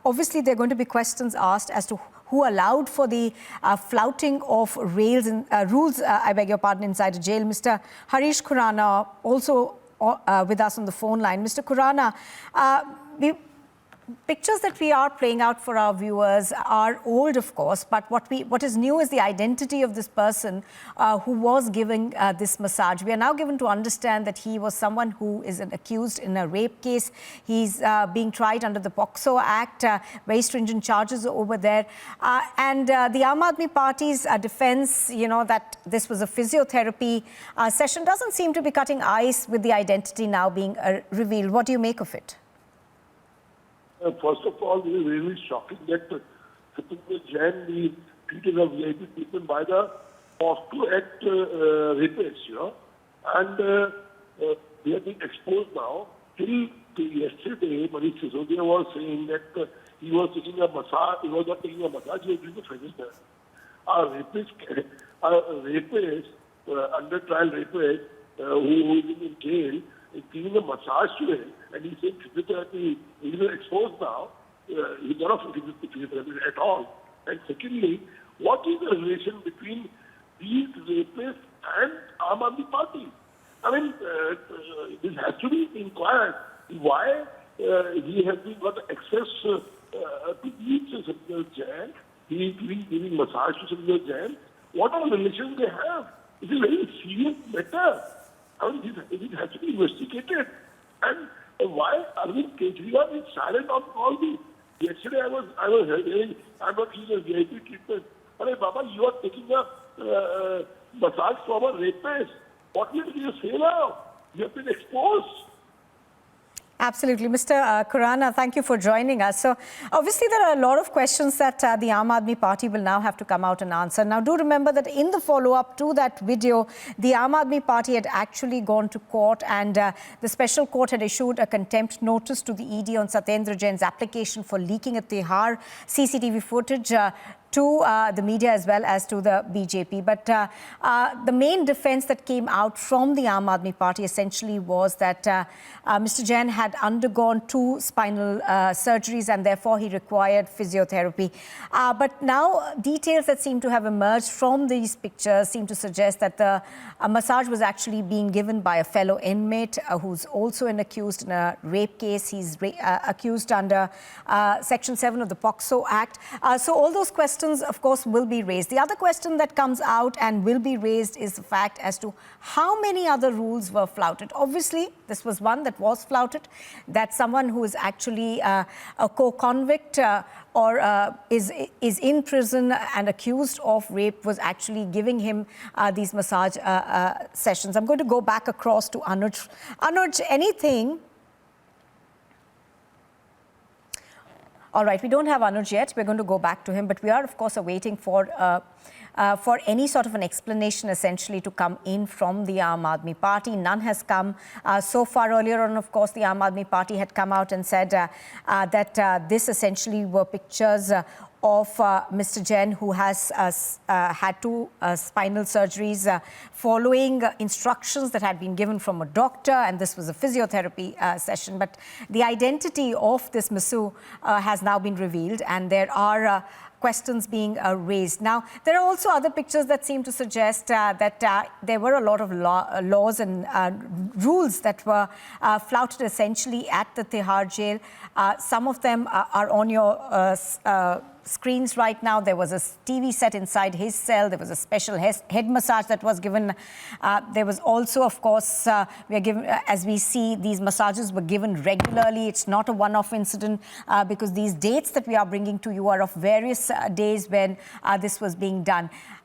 obviously there are going to be questions asked as to who allowed for the flouting of rules, I beg your pardon, inside a jail. Mr. Harish Khurana also with us on the phone line. Mr. Khurana, pictures that we are playing out for our viewers are old, of course, but what is new is the identity of this person who was giving this massage. We are now given to understand that he was someone who is an accused in a rape case. He's being tried under the POCSO Act, very stringent charges over there. And the Aam Aadmi Party's defense, that this was a physiotherapy session, doesn't seem to be cutting ice with the identity now being revealed. What do you make of it? First of all, it is really shocking that Kejriwal Jain be treated as VIP people by the POCSO Act rapists, and they have been exposed now. Till yesterday, Manish Sisodia was saying that he was taking a massage. He was not taking a massage. He was doing a physio. A rapist, under trial rapist, who is in jail, is giving a massage to him, and he's saying physiotherapy. He is exposed now. He's not of physiotherapy at all. And secondly, what is the relation between these rapists and Aam Aadmi Party? I mean, this has to be inquired. Why he has been got access to each Kejriwal Jain? He is giving massage to Kejriwal Jain. What are the relations they have? It is a very serious matter. I mean, it has to be investigated. And why Arvind Kejriwal is silent on all this? Yesterday I was hearing, I'm not giving a VIP treatment. But Baba, you are taking a massage from a rapist. What will you say now? You have been exposed. Absolutely. Mr. Khurana, thank you for joining us. So, obviously, there are a lot of questions that the Aam Aadmi Party will now have to come out and answer. Now, do remember that in the follow-up to that video, the Aam Aadmi Party had actually gone to court, and the special court had issued a contempt notice to the ED on Satyendra Jain's application for leaking a Tihar CCTV footage to the media as well as to the BJP. But the main defense that came out from the Aam Aadmi Party essentially was that Mr. Jain had undergone 2 spinal surgeries and therefore he required physiotherapy. But now details that seem to have emerged from these pictures seem to suggest that the massage was actually being given by a fellow inmate who's also an accused in a rape case. He's accused under Section 7 of the POCSO Act. So all those questions, of course, will be raised. The other question that comes out and will be raised is the fact as to how many other rules were flouted. Obviously, this was one that was flouted, that someone who is actually a co-convict or is in prison and accused of rape was actually giving him these massage sessions. I'm going to go back across to Anuj. Anuj, anything? All right, we don't have Anuj yet. We're going to go back to him, but we are, of course, awaiting for any sort of an explanation, essentially, to come in from the Aam Aadmi Party. None has come so far. Earlier on, of course, the Aam Aadmi Party had come out and said that this essentially were pictures of Mr. Jain, who has had 2 spinal surgeries following instructions that had been given from a doctor, and this was a physiotherapy session. But the identity of this masseur has now been revealed, and there are questions being raised. Now, there are also other pictures that seem to suggest that there were a lot of laws and rules that were flouted essentially at the Tihar jail. Some of them are on your screens right now. There was a TV set inside his cell. There was a special head massage that was given. There was also, of course, we are given, as we see, these massages were given regularly. It's not a one-off incident because these dates that we are bringing to you are of various days when this was being done.